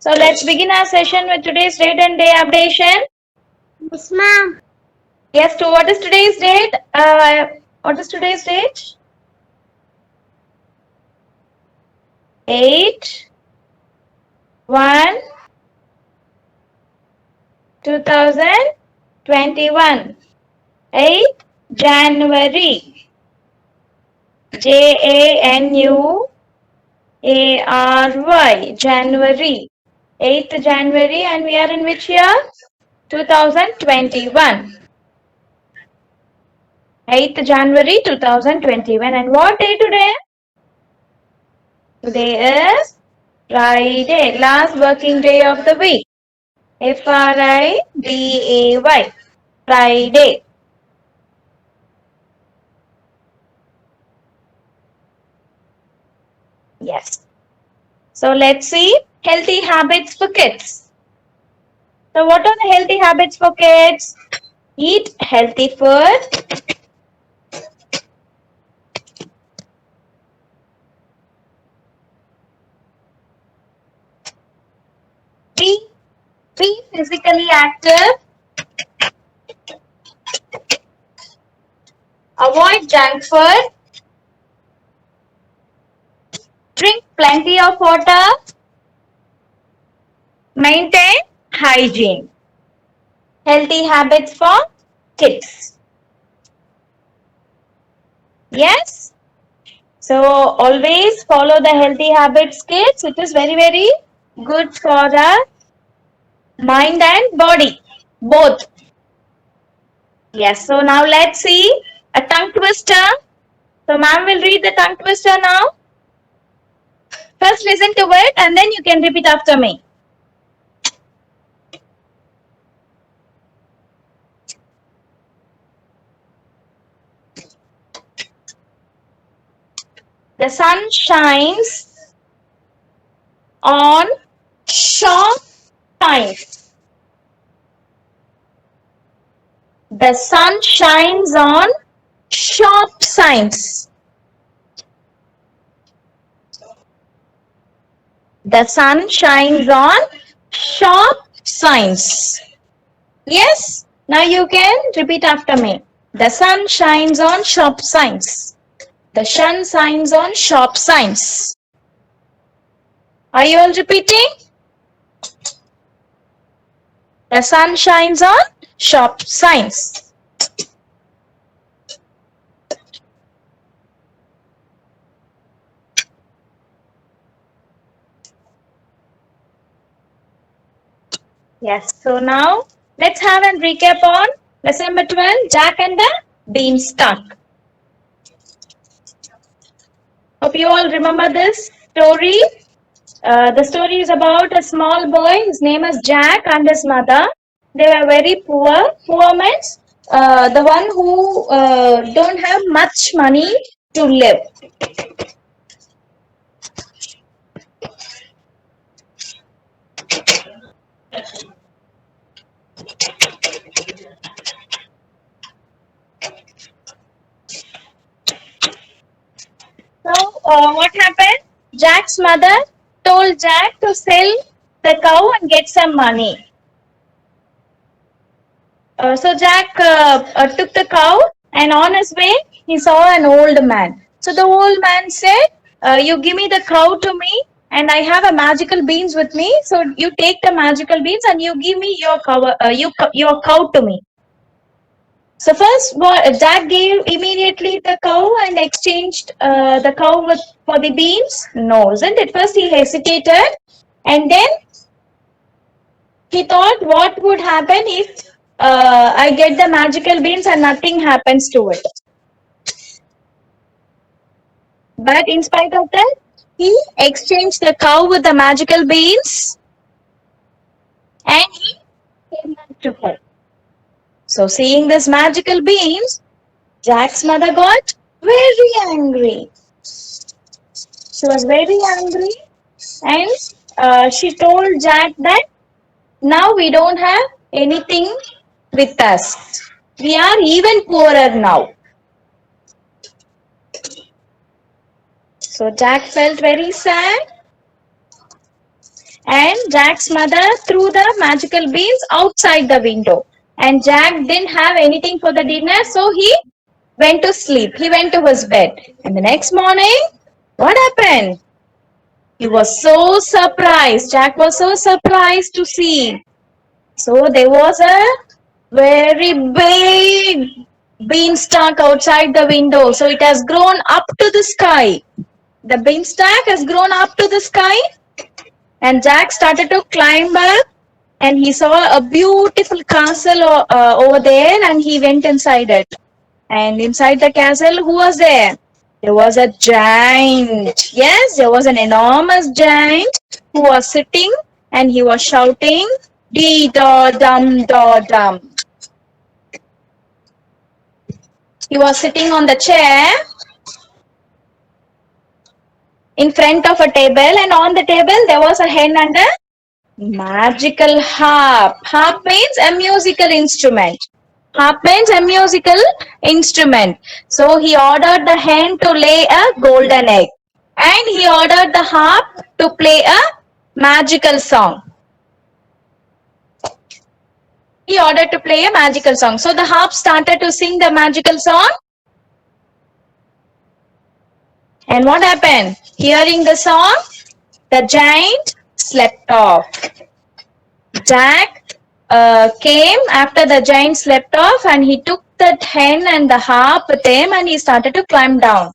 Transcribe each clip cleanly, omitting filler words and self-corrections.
So let's begin our session with today's date and day updation. Yes, ma'am. Yes, so what is today's date? What is today's date? 8/1/2021. 8th January. January. January. 8th January, and we are in which year? 2021. 8th January 2021. And what day today? Today is Friday, last working day of the week. Friday. Friday. Yes. So let's see healthy habits for kids. So what are the healthy habits for kids? Eat healthy food. Be physically active. Avoid junk food. Drink plenty of water. Maintain hygiene. Healthy habits for kids. Yes? So always follow the healthy habits, kids. It is very, very good for our mind and body, both. Yes, so now let's see a tongue twister. So ma'am will read the tongue twister now. First listen to it and then you can repeat after me. The sun shines on shop signs. The sun shines on shop signs. The sun shines on shop signs. Yes? Now you can repeat after me. The sun shines on shop signs. The sun shines on shop signs. Are you all repeating? The sun shines on shop signs. Yes, so now let's have a recap on lesson number 12, Jack and the Beanstalk. Hope you all remember this story. The story is about a small boy. His name is Jack and his mother. They were very poor. Poor means the one who don't have much money to live. So what happened? Jack's mother told Jack to sell the cow and get some money. So Jack took the cow and on his way he saw an old man. So the old man said, "You give me the cow to me, and I have a magical beans with me. So you take the magical beans and you give me your cow, your cow to me." So first, Jack gave immediately the cow and exchanged the cow for the beans. No, isn't it? First he hesitated, and then he thought, what would happen if I get the magical beans and nothing happens to it? But in spite of that, he exchanged the cow with the magical beans, and he came back to her. So seeing this magical beans, Jack's mother got very angry. She was very angry, and she told Jack that now we don't have anything with us. We are even poorer now. So Jack felt very sad. and Jack's mother threw the magical beans outside the window. And Jack didn't have anything for the dinner, so he went to sleep. He went to his bed. And the next morning, what happened? He was so surprised. Jack was so surprised to see. So there was a very big beanstalk outside the window. So it has grown up to the sky. The beanstalk has grown up to the sky. And Jack started to climb up. And he saw a beautiful castle over there, and he went inside it. And inside the castle, who was there? There was a giant. Yes, there was an enormous giant who was sitting and he was shouting, dee da dum da dum. He was sitting on the chair in front of a table, and on the table there was a hen and a magical harp. Harp means a musical instrument. Harp means a musical instrument. So he ordered the hen to lay a golden egg, and he ordered the harp to play a magical song. He ordered to play a magical song. So the harp started to sing the magical song. And what happened? Hearing the song, the giant slept off. Jack came after the giant slept off, and he took the hen and the harp with him, and he started to climb down.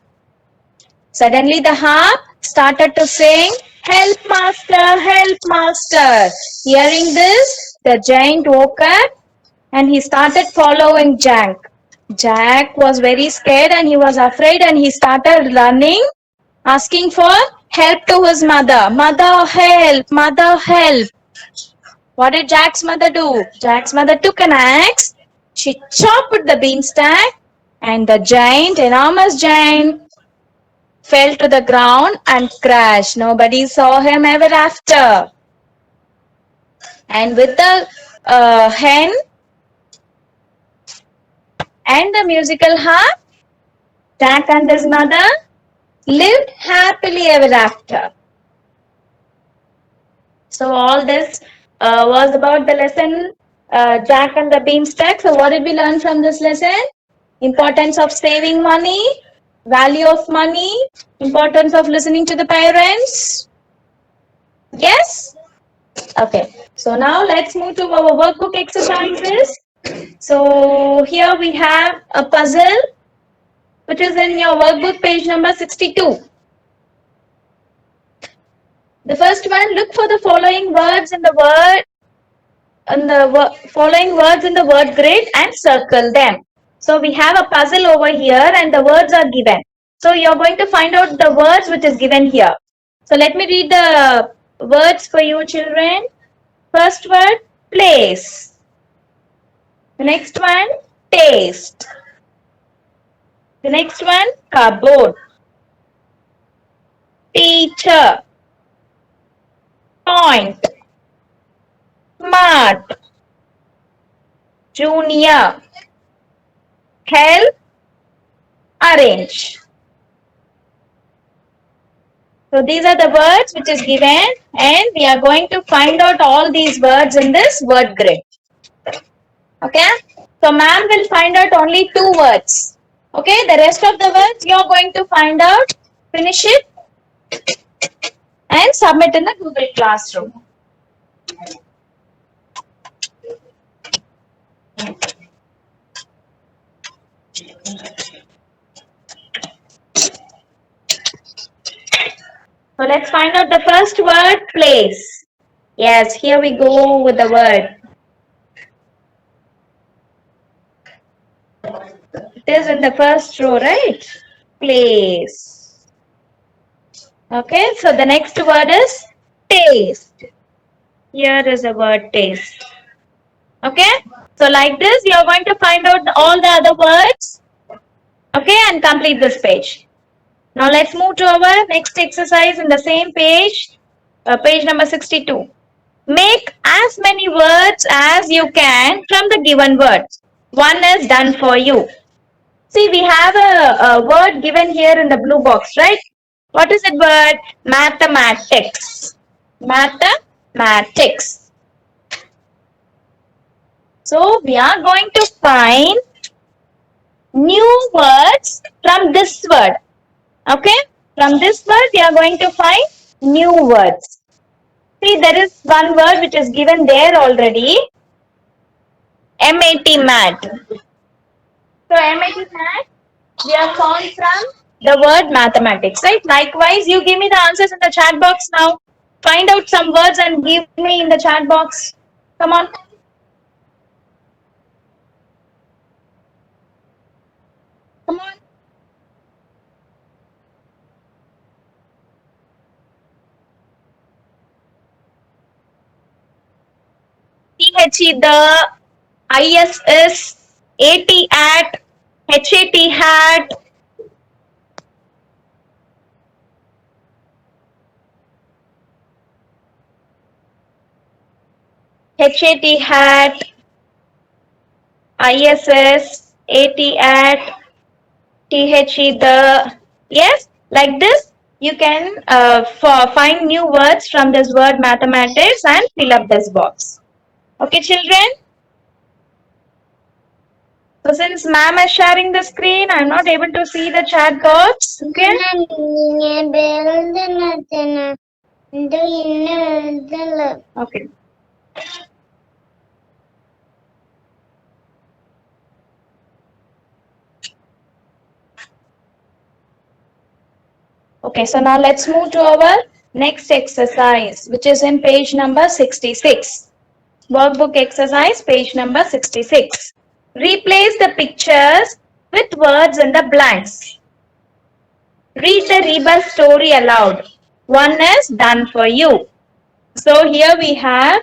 Suddenly the harp started to sing, help master. Hearing this, the giant woke up and he started following Jack. Jack was very scared and he was afraid, and he started running, asking for help to his mother. Mother, help, mother, help. What did Jack's mother do? Jack's mother took an axe, she chopped the beanstalk, and the giant, enormous giant, fell to the ground and crashed. Nobody saw him ever after. And with the hen and the musical harp, Jack and his mother lived happily ever after. So all this was about the lesson Jack and the Beanstalk. So what did we learn from this lesson? Importance of saving money, value of money, importance of listening to the parents. Yes? Okay. So now let's move to our workbook exercises. So here we have a puzzle which is in your workbook page number 62. The first one, look for the following words in the word following words in the word grid and circle them. So we have a puzzle over here and the words are given. So you're going to find out the words which is given here. So let me read the words for you children. First word, place. The next one, taste. The next one, cupboard. Teacher. Point. Smart. Junior. Help. Arrange. So these are the words which is given, and we are going to find out all these words in this word grid. Okay. So ma'am will find out only 2 words. Okay. The rest of the words you are going to find out, finish it, and submit in the Google Classroom. So let's find out the first word, place. Yes, here we go with the word. It is in the first row, right? Place. Okay, so the next word is taste. Here is the word taste. Okay, so like this, you are going to find out all the other words. Okay, and complete this page. Now let's move to our next exercise in the same page, page number 62. Make as many words as you can from the given words. One is done for you. See, we have a word given here in the blue box, right? What is that word? Mathematics. Mathematics. Mathematics. So we are going to find new words from this word. Okay? From this word we are going to find new words. See, there is one word which is given there already. MAT, mat. So MAT, mat, we are found from the word mathematics, right? Likewise, you give me the answers in the chat box now. Find out some words and give me in the chat box. Come on. Come on. THE, the, ISS, AT, at, HAT, hat. HAT, hat, ISS, AT, at, THE, the. Yes, like this, you can find new words from this word mathematics and fill up this box. Okay, children? So since ma'am is sharing the screen, I'm not able to see the chat box. Okay? Okay. Okay, so now let's move to our next exercise, which is in page number 66. Workbook exercise, page number 66. Replace the pictures with words in the blanks. Read the rebus story aloud. One is done for you. So here we have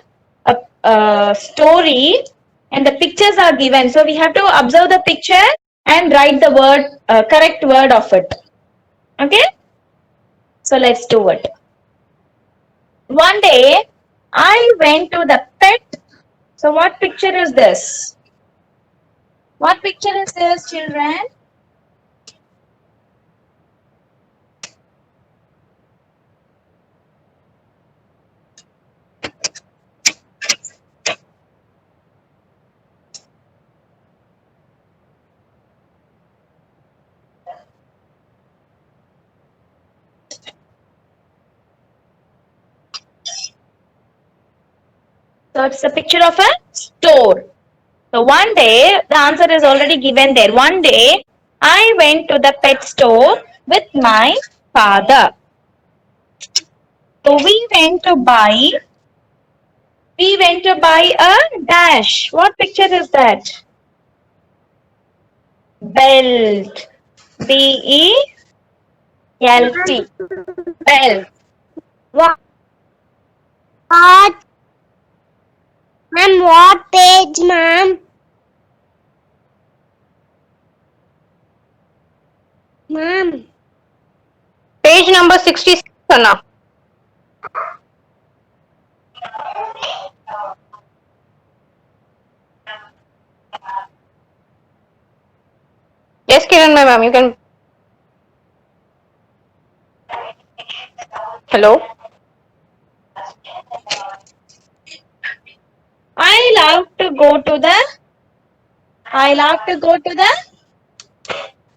a story and the pictures are given. So we have to observe the picture and write the word, correct word of it. Okay? So let's do it. One day, I went to the pet. So what picture is this? What picture is this, children? So it's a picture of a store. So one day, the answer is already given there. One day, I went to the pet store with my father. So we went to buy a dash. What picture is that? Belt. BELT. Belt. What? Ma'am, what page, ma'am? Ma'am. Page number 66, Anna. Yes, Kiran, ma'am, you can. Hello. I love to go to the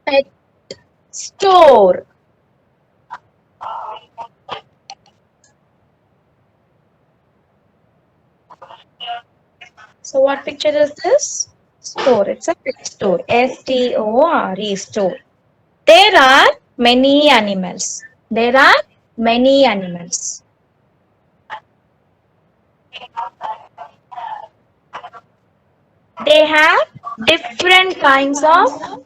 pet store. So what picture is this? Store. It's a pet store. STORE store. There are many animals. There are many animals. They have different kinds of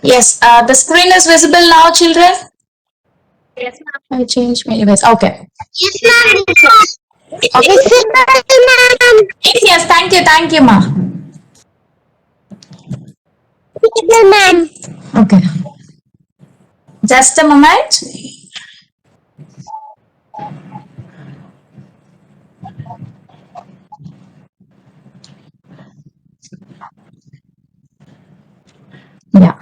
Yes, the screen is visible now, children. Yes, ma'am. I changed my device. Okay. Yes, ma'am. Visible, ma'am. Yes, thank you, ma. Visible, ma'am. Okay. Just a moment. Yeah.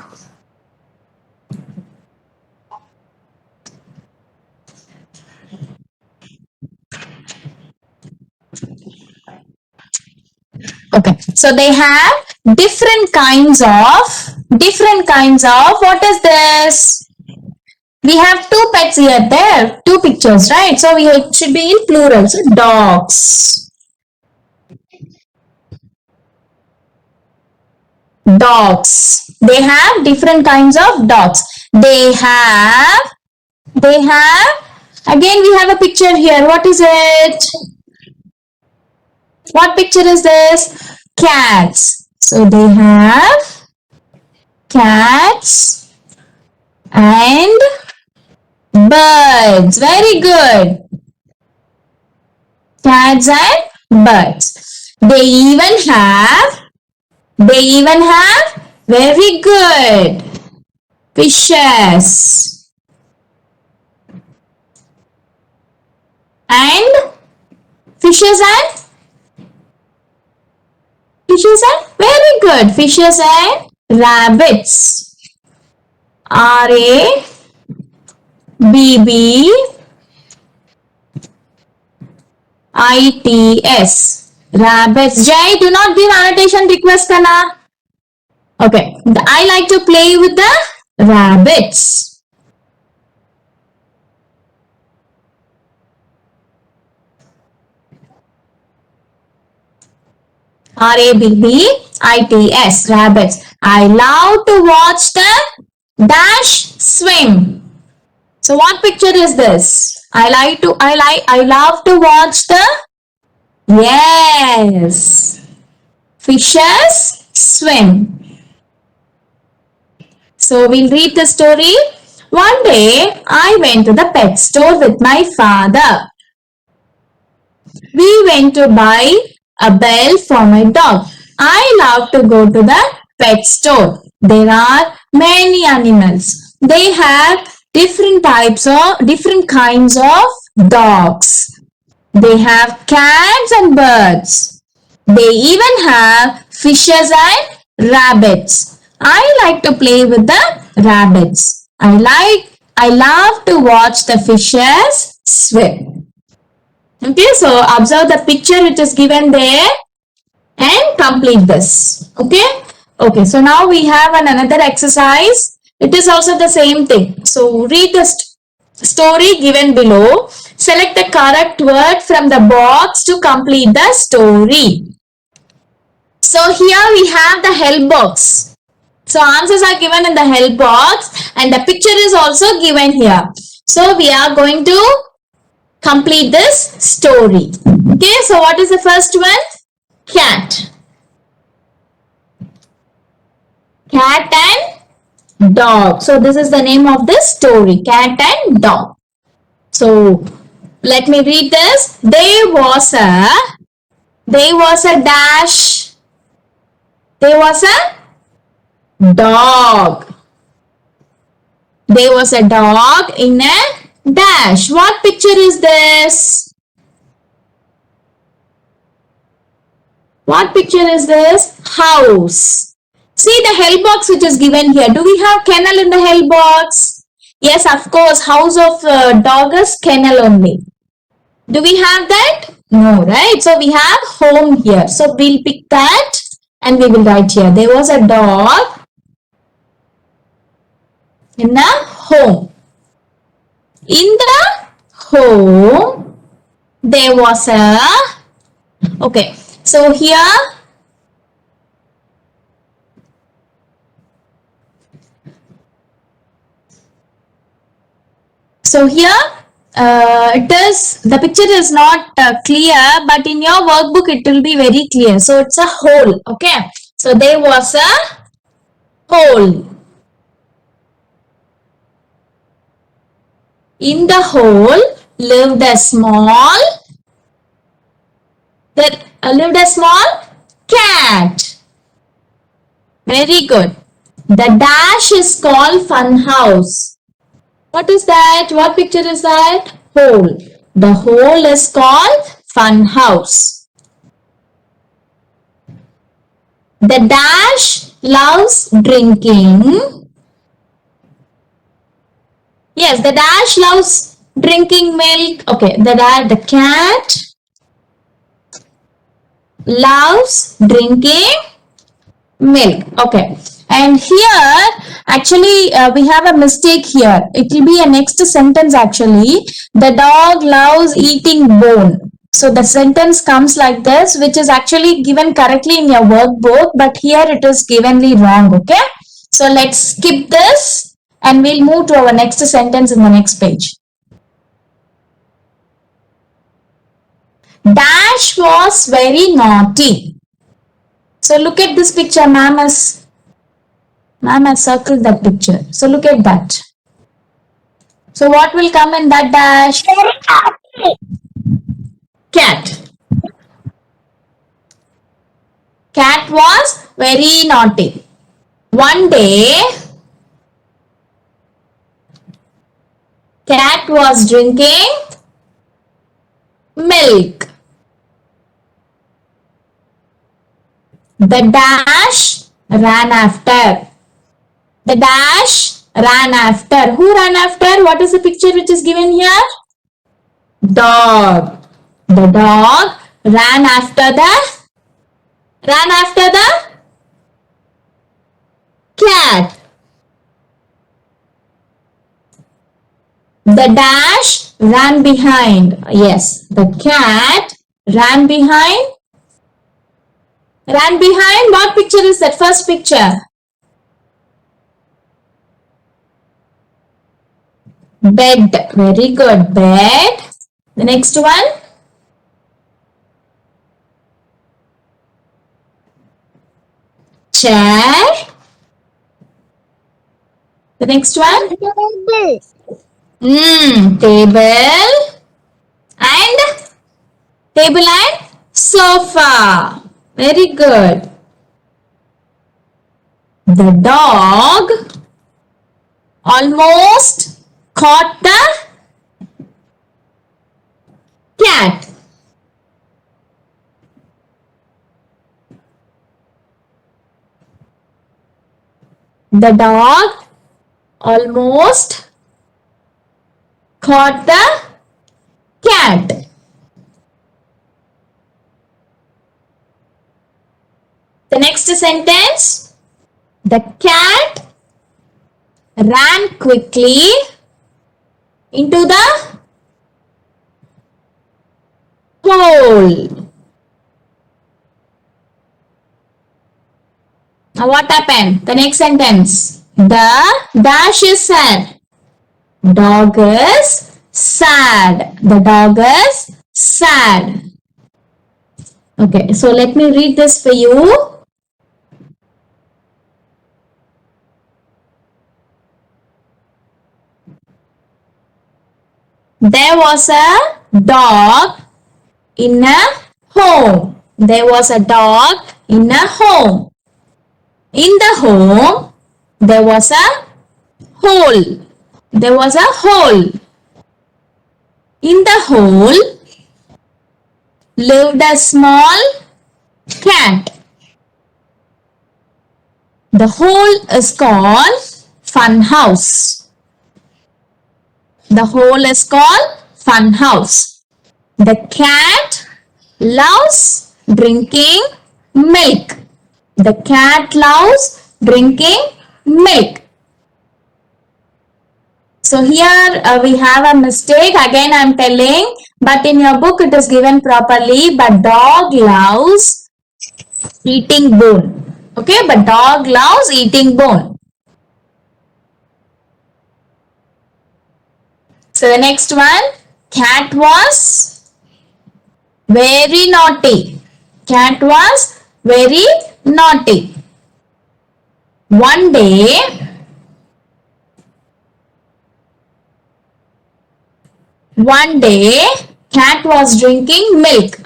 Okay. So they have different kinds of what is this? We have two pets here, there, two pictures, right? So it should be in plural. So dogs. Dogs. They have different kinds of dogs. They have, again we have a picture here. What is it? What picture is this? Cats. So they have cats and birds. Very good. Cats and birds. They even have, very good, fishes. And fishes and very good, fishes and rabbits. RABB, ITS, rabbits. Jai, do not give annotation request, Kana. Okay, I like to play with the rabbits. RABBITS, rabbits. I love to watch the dash swim. So what picture is this? I love to watch the, yes, fishes swim. So we'll read the story. One day I went to the pet store with my father. We went to buy a bell for my dog. I love to go to the pet store. There are many animals. They have different kinds of dogs. They have cats and birds. They even have fishes and rabbits. I like to play with the rabbits. I love to watch the fishes swim. Okay, so observe the picture which is given there and complete this. Okay, so now we have another exercise. It is also the same thing. So read the story given below. Select the correct word from the box to complete the story. So here we have the help box. So answers are given in the help box and the picture is also given here. So we are going to complete this story. Okay, so what is the first one? Cat. Cat and dog. So this is the name of this story. Cat and dog. So let me read this. There was a dash. There was a dog. There was a dog in a dash. What picture is this? What picture is this? House. See the help box which is given here. Do we have kennel in the help box? Yes, of course. House of dog is kennel only. Do we have that? No, right? So we have home here. So we'll pick that and we will write here. There was a dog in the home. In the home, there was a, okay, so here, it is, the picture is not clear, but in your workbook it will be very clear. So it's a hole, okay. So there was a hole. In the hole lived a small cat. Very good. The dash is called fun house. What is that? What picture is that? Hole. The hole is called fun house. The dash loves drinking. Yes, the dash loves drinking milk. Okay, the cat loves drinking milk. Okay, and here actually we have a mistake here. It will be a next sentence actually. The dog loves eating bone. So the sentence comes like this, which is actually given correctly in your workbook, but here it is givenly wrong. Okay, so let's skip this and we'll move to our next sentence in the next page. Dash was very naughty. So look at this picture. Ma'am has circled that picture. So look at that. So what will come in that dash? Cat. Cat was very naughty. One day, cat was drinking milk. The dash ran after. The dash ran after. Who ran after? What is the picture which is given here? Dog. The dog ran after the cat. The dash ran behind. Yes, the cat ran behind. Ran behind. What picture is that? First picture. Bed. Very good. Bed. The next one. Chair. The next one. Table. And sofa. Very good. The dog almost caught the cat. The dog almost caught the cat. The next sentence. The cat ran quickly into the hole. Now what happened? The next sentence. The dash is sad. Dog is sad. The dog is sad. Okay, so let me read this for you. There was a dog in a home. There was a dog in a home. In the home, there was a hole. There was a hole. In the hole lived a small cat. The hole is called fun house. The hole is called fun house. The cat loves drinking milk. The cat loves drinking milk. So here we have a mistake. Again I am telling, but in your book it is given properly. But dog loves eating bone. Okay, but dog loves eating bone. So the next one, cat was very naughty. Cat was very naughty. One day, One day, cat was drinking milk.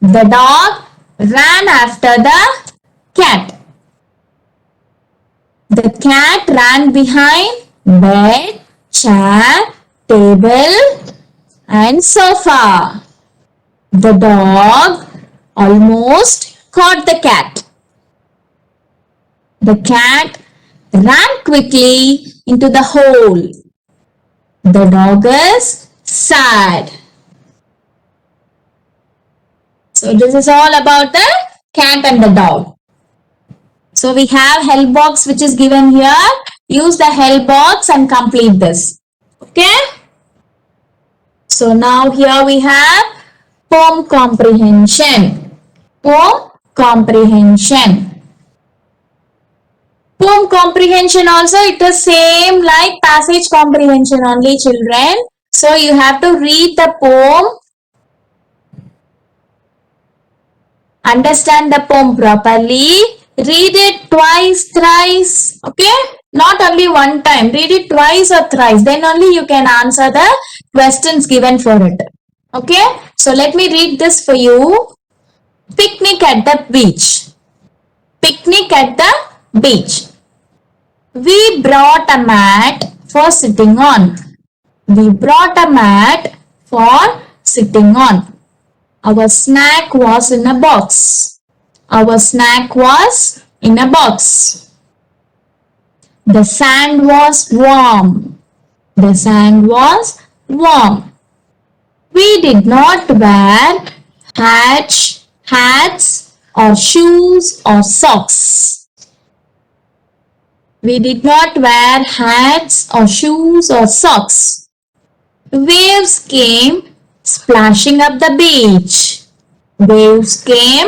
The dog ran after the cat. The cat ran behind bed, chair, table, and sofa. The dog almost caught the cat. The cat ran quickly into the hole. The dog is sad. So this is all about the cat and the dog. So we have help box which is given here. Use the help box and complete this. Okay. So now here we have poem comprehension. Poem comprehension. Poem comprehension also it is same like passage comprehension only, children. So you have to read the poem, understand the poem properly, read it twice, thrice, okay? Not only one time, read it twice or thrice, then only you can answer the questions given for it. Okay, so let me read this for you. Picnic at the beach. Picnic at the beach. We brought a mat for sitting on. We brought a mat for sitting on. Our snack was in a box. Our snack was in a box. The sand was warm. The sand was warm. We did not wear hats or shoes or socks. We did not wear hats or shoes or socks. Waves came splashing up the beach. Waves came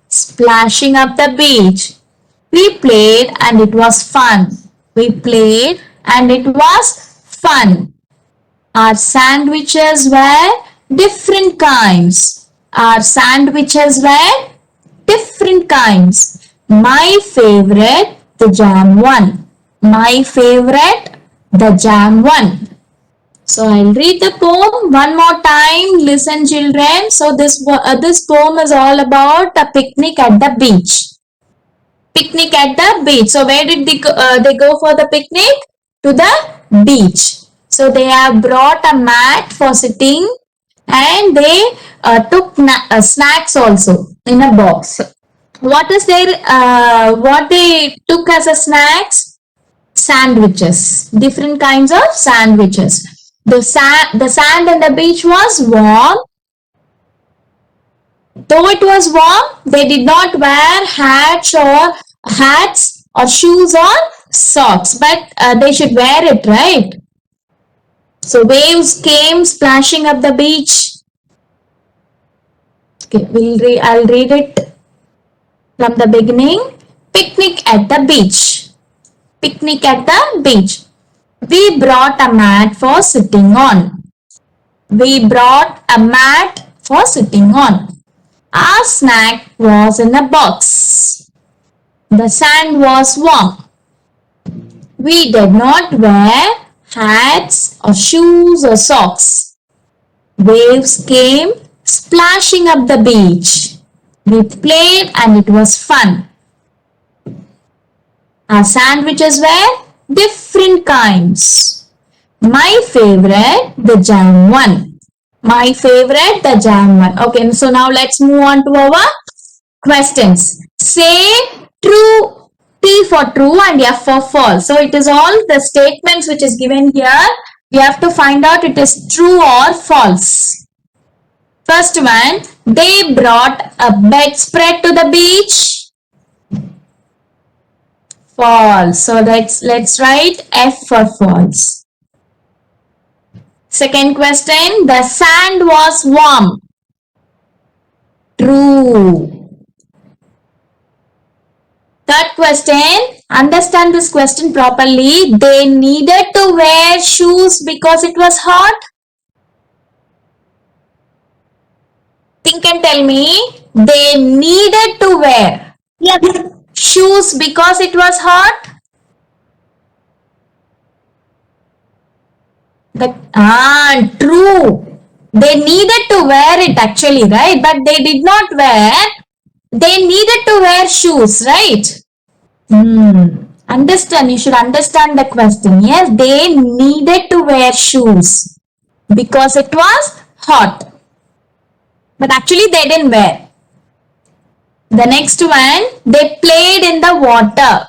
splashing up the beach. We played and it was fun. We played and it was fun. Our sandwiches were different kinds. Our sandwiches were different kinds. My favorite, the jam one. My favorite, the jam one. So I'll read the poem one more time. Listen, children. So this poem is all about a picnic at the beach. Picnic at the beach. So where did they go for the picnic? To the beach. So they have brought a mat for sitting and they took snacks also in a box. What is their what they took as a snacks? Sandwiches, different kinds of sandwiches. The sand on the beach was warm. Though it was warm, they did not wear hats or shoes or socks, but they should wear it, right? So waves came splashing up the beach. Okay, I'll read it from the beginning. Picnic at the beach. Picnic at the beach. We brought a mat for sitting on. We brought a mat for sitting on. Our snack was in a box. The sand was warm. We did not wear hats or shoes or socks. Waves came splashing up the beach. We played and it was fun. Our sandwiches were different kinds. My favorite, the jam one. My favorite, the jam one. Okay, so now let's move on to our questions. Say true, T for true and F for false. So it is all the statements which is given here. We have to find out it is true or false. First one, they brought a bedspread to the beach. False. So let's write F for false. Second question, the sand was warm. True. Third question, understand this question properly. They needed to wear shoes because it was hot. Think and tell me. They needed to wear shoes because it was hot. True. They needed to wear it actually, right? But they did not wear. They needed to wear shoes, right? Understand. You should understand the question. Yes, they needed to wear shoes because it was hot. But actually they didn't wear. The next one, they played in the water.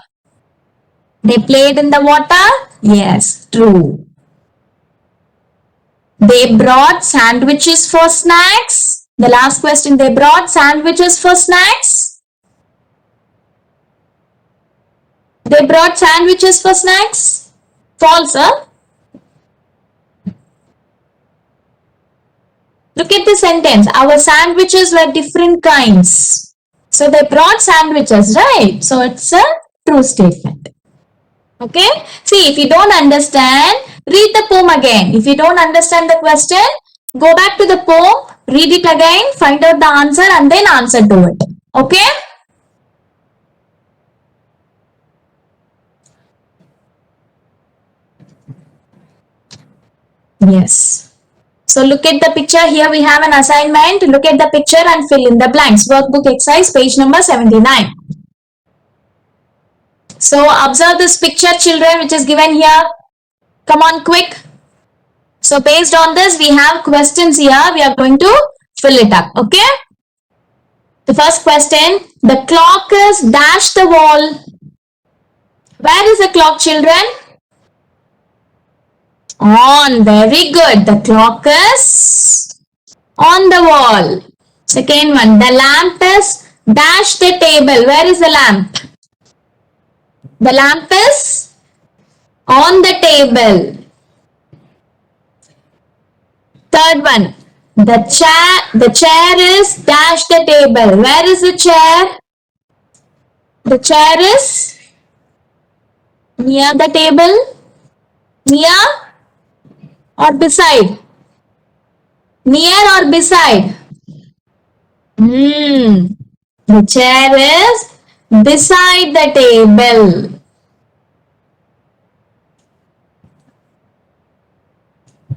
They played in the water? Yes, true. They brought sandwiches for snacks. The last question, they brought sandwiches for snacks. They brought sandwiches for snacks. False, huh? Look at the sentence. Our sandwiches were different kinds. So they brought sandwiches, right? So it's a true statement. Okay. See, if you don't understand, read the poem again. If you don't understand the question, go back to the poem, read it again, find out the answer and then answer to it. Okay. Yes. So look at the picture. Here we have an assignment. Look at the picture and fill in the blanks. Workbook exercise, page number 79. So observe this picture, children, which is given here. Come on, quick. So based on this, we have questions here. We are going to fill it up. Okay. The first question, the clock is dash the wall. Where is the clock, children? On. Very good. The clock is on the wall. Second one, the lamp is dash the table. Where is the lamp? The lamp is on the table. Third one, the chair is dash the table. Where is the chair? The chair is near the table. Near or beside? Near or beside? The chair is beside the table.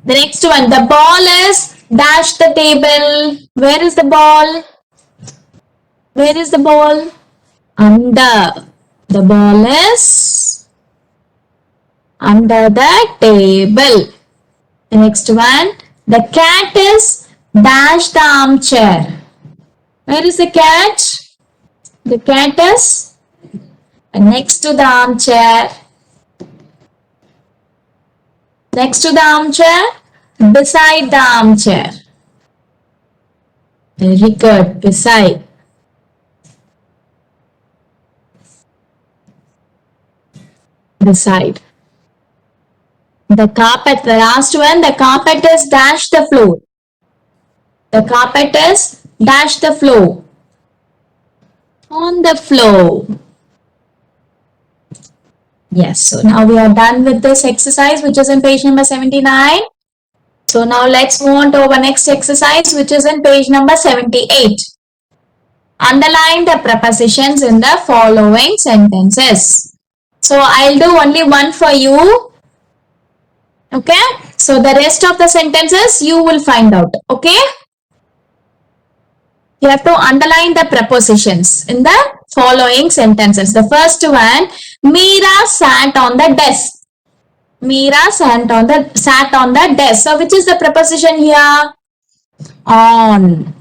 The next one, the ball is dash the table. Where is the ball? Where is the ball? Under. The ball is under the table. The next one, the cat is dash the armchair. Where is the cat? The cat is next to the armchair. Next to the armchair, beside the armchair. Very good, beside. Beside. The carpet, the last one, the carpet is dash the floor. The carpet is dash the floor. On the floor. Yes, so now we are done with this exercise, which is in page number 79. So now let's move on to our next exercise, which is in page number 78. Underline the prepositions in the following sentences. So I'll do only one for you. Okay, so the rest of the sentences you will find out. Okay, you have to underline the prepositions in the following sentences. The first one, Meera sat on the desk. Meera sat on the desk. So which is the preposition here? On.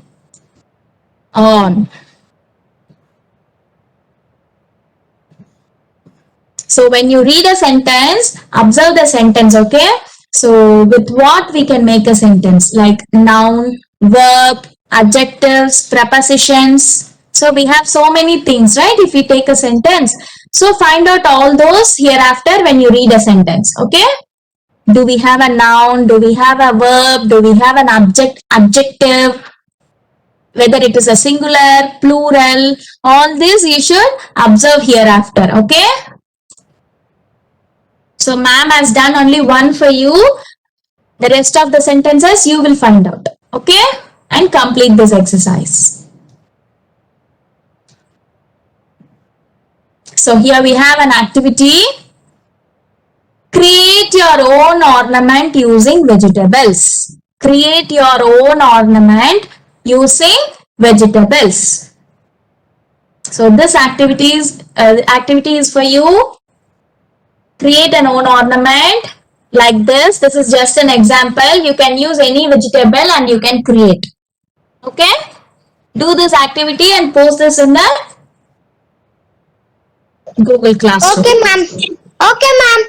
On. So when you read a sentence, observe the sentence, okay? So with what we can make a sentence? Like noun, verb, adjectives, prepositions. So we have so many things, right? If we take a sentence. So find out all those hereafter when you read a sentence, okay? Do we have a noun? Do we have a verb? Do we have an adjective? Whether it is a singular, plural, all this you should observe hereafter, okay? So ma'am has done only one for you. The rest of the sentences you will find out, okay? And complete this exercise. So here we have an activity. Create your own ornament using vegetables. create your own ornament using vegetables. So this activity is for you. Create an own ornament like this. This is just an example. You can use any vegetable and you can create. Okay? Do this activity and post this in the Google Classroom. Okay, ma'am. Okay, ma'am.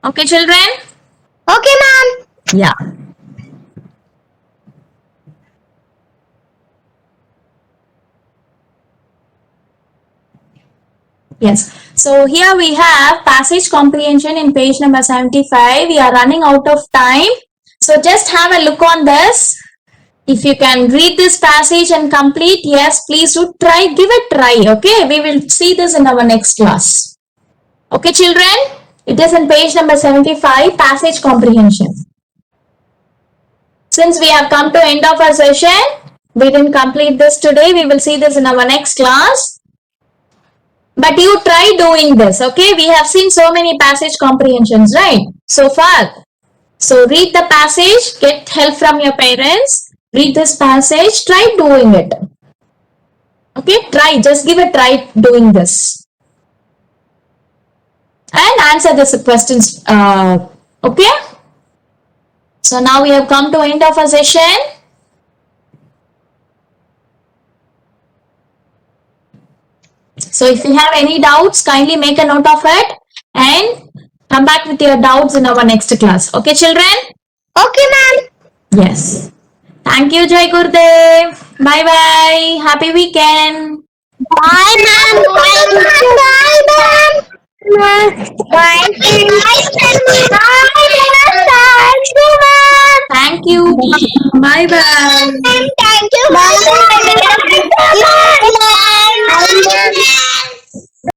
Okay, children? Okay, ma'am. Yeah. Yes. So here we have passage comprehension in page number 75. We are running out of time. So just have a look on this. If you can read this passage and complete, yes, please do try, give it a try. Okay. We will see this in our next class. Okay, children. It is in page number 75, passage comprehension. Since we have come to end of our session, we didn't complete this today. We will see this in our next class. But you try doing this, okay? We have seen so many passage comprehensions, right? So far. So read the passage, get help from your parents, read this passage, try doing it. Okay, try, just give a try doing this. And answer these questions, okay? So now we have come to end of our session. So if you have any doubts, kindly make a note of it and come back with your doubts in our next class. Okay, children? Okay, ma'am. Yes. Thank you, Jai Gurudev. Bye-bye. Happy weekend. Bye, ma'am. Bye, ma'am. Bye, ma'am. Bye. Bye, Thank you. Bye-bye. Thank you. Bye.